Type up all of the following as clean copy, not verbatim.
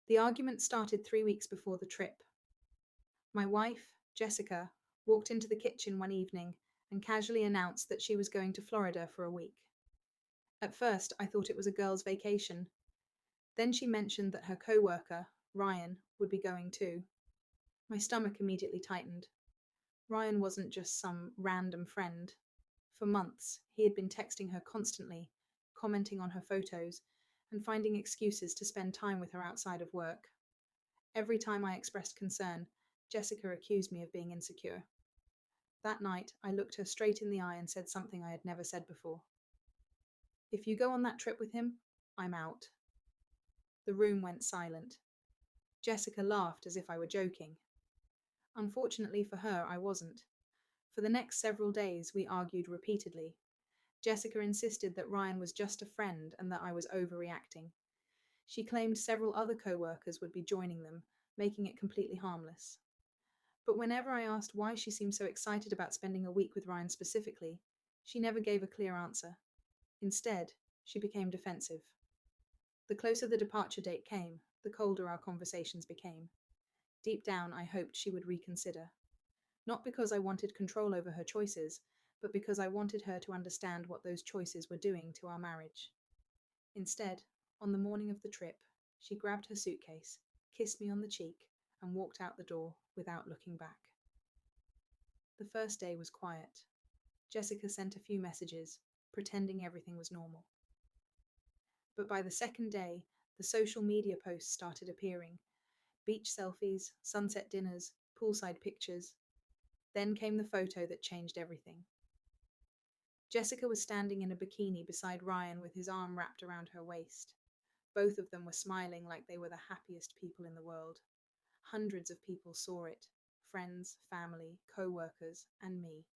The argument started 3 weeks before the trip. My wife, Jessica, walked into the kitchen one evening and casually announced that she was going to Florida for a week. At first, I thought it was a girl's vacation. Then she mentioned that her co-worker, Ryan, would be going too. My stomach immediately tightened. Ryan wasn't just some random friend. For months, he had been texting her constantly, commenting on her photos, and finding excuses to spend time with her outside of work. Every time I expressed concern, Jessica accused me of being insecure. That night, I looked her straight in the eye and said something I had never said before. If you go on that trip with him, I'm out. The room went silent. Jessica laughed as if I were joking. Unfortunately for her, I wasn't. For the next several days, we argued repeatedly. Jessica insisted that Ryan was just a friend and that I was overreacting. She claimed several other co-workers would be joining them, making it completely harmless. But whenever I asked why she seemed so excited about spending a week with Ryan specifically, she never gave a clear answer. Instead, she became defensive. The closer the departure date came, the colder our conversations became. Deep down, I hoped she would reconsider. Not because I wanted control over her choices, but because I wanted her to understand what those choices were doing to our marriage. Instead, on the morning of the trip, she grabbed her suitcase, kissed me on the cheek, and walked out the door without looking back. The first day was quiet. Jessica sent a few messages, pretending everything was normal. But by the second day, the social media posts started appearing. Beach selfies, sunset dinners, poolside pictures. Then came the photo that changed everything. Jessica was standing in a bikini beside Ryan with his arm wrapped around her waist. Both of them were smiling like they were the happiest people in the world. Hundreds of people saw it. Friends, family, co-workers, and me.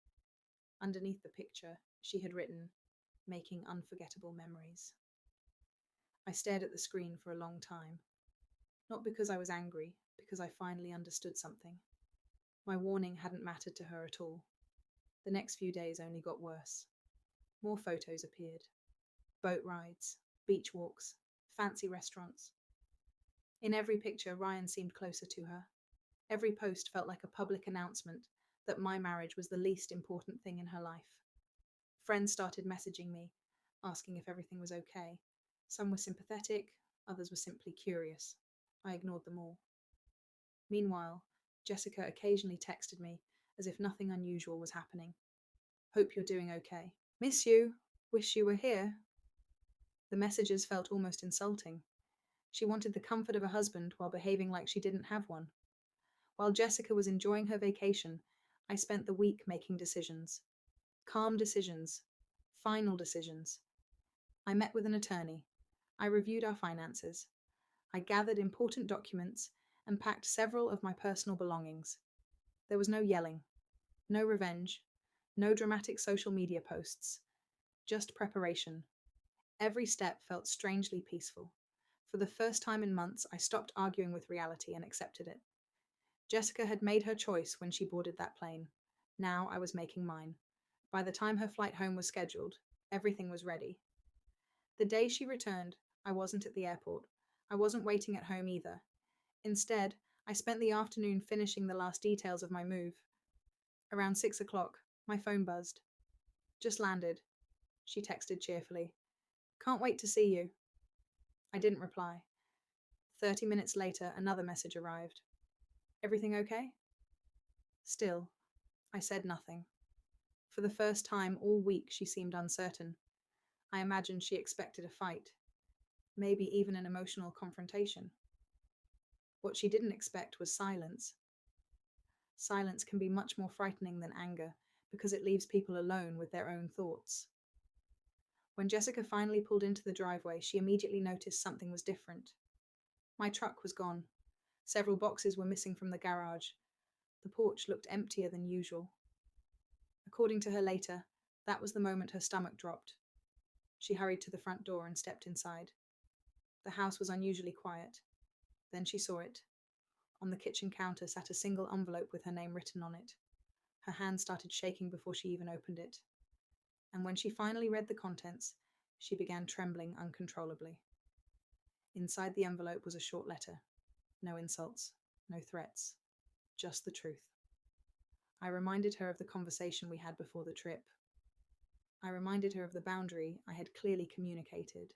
Underneath the picture, she had written, "Making unforgettable memories." I stared at the screen for a long time. Not because I was angry, because I finally understood something. My warning hadn't mattered to her at all. The next few days only got worse. More photos appeared. Boat rides, beach walks, fancy restaurants. In every picture, Ryan seemed closer to her. Every post felt like a public announcement that my marriage was the least important thing in her life. Friends started messaging me, asking if everything was okay. Some were sympathetic, others were simply curious. I ignored them all. Meanwhile, Jessica occasionally texted me as if nothing unusual was happening. "Hope you're doing okay. Miss you. Wish you were here." The messages felt almost insulting. She wanted the comfort of a husband while behaving like she didn't have one. While Jessica was enjoying her vacation, I spent the week making decisions. Calm decisions. Final decisions. I met with an attorney. I reviewed our finances. I gathered important documents and packed several of my personal belongings. There was no yelling, no revenge, no dramatic social media posts, just preparation. Every step felt strangely peaceful. For the first time in months, I stopped arguing with reality and accepted it. Jessica had made her choice when she boarded that plane. Now I was making mine. By the time her flight home was scheduled, everything was ready. The day she returned, I wasn't at the airport. I wasn't waiting at home either. Instead, I spent the afternoon finishing the last details of my move. Around 6 o'clock, my phone buzzed. "Just landed," she texted cheerfully. "Can't wait to see you." I didn't reply. 30 minutes later, another message arrived. "Everything okay?" Still, I said nothing. For the first time all week, she seemed uncertain. I imagined she expected a fight, maybe even an emotional confrontation. What she didn't expect was silence. Silence can be much more frightening than anger because it leaves people alone with their own thoughts. When Jessica finally pulled into the driveway, she immediately noticed something was different. My truck was gone. Several boxes were missing from the garage. The porch looked emptier than usual. According to her later, that was the moment her stomach dropped. She hurried to the front door and stepped inside. The house was unusually quiet. Then she saw it. On the kitchen counter sat a single envelope with her name written on it. Her hand started shaking before she even opened it. And when she finally read the contents, she began trembling uncontrollably. Inside the envelope was a short letter. No insults, no threats, just the truth. I reminded her of the conversation we had before the trip. I reminded her of the boundary I had clearly communicated,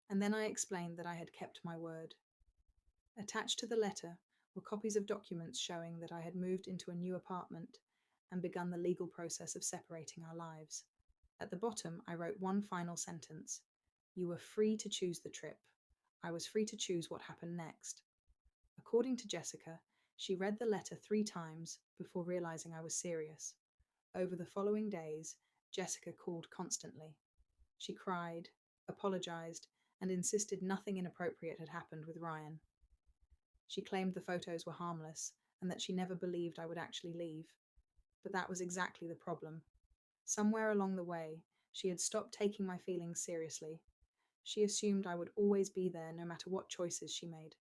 and then I explained that I had kept my word. Attached to the letter were copies of documents showing that I had moved into a new apartment and begun the legal process of separating our lives. At the bottom, I wrote one final sentence. You were free to choose the trip. I was free to choose what happened next. According to Jessica, she read the letter 3 times before realizing I was serious. Over the following days, Jessica called constantly. She cried, apologized, and insisted nothing inappropriate had happened with Ryan. She claimed the photos were harmless and that she never believed I would actually leave. But that was exactly the problem. Somewhere along the way, she had stopped taking my feelings seriously. She assumed I would always be there no matter what choices she made.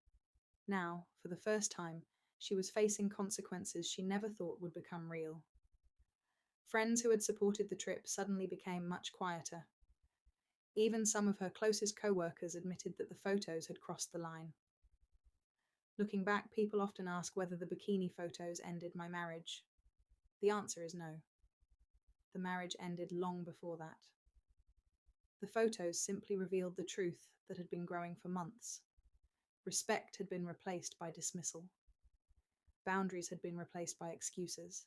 Now, for the first time, she was facing consequences she never thought would become real. Friends who had supported the trip suddenly became much quieter. Even some of her closest co-workers admitted that the photos had crossed the line. Looking back, people often ask whether the bikini photos ended my marriage. The answer is no. The marriage ended long before that. The photos simply revealed the truth that had been growing for months. Respect had been replaced by dismissal. Boundaries had been replaced by excuses.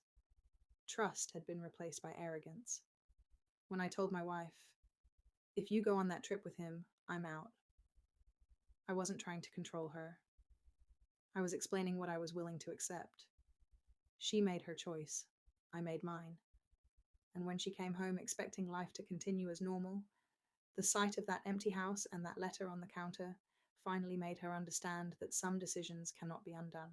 Trust had been replaced by arrogance. When I told my wife, if you go on that trip with him, I'm out, I wasn't trying to control her. I was explaining what I was willing to accept. She made her choice. I made mine. And when she came home expecting life to continue as normal, the sight of that empty house and that letter on the counter finally made her understand that some decisions cannot be undone.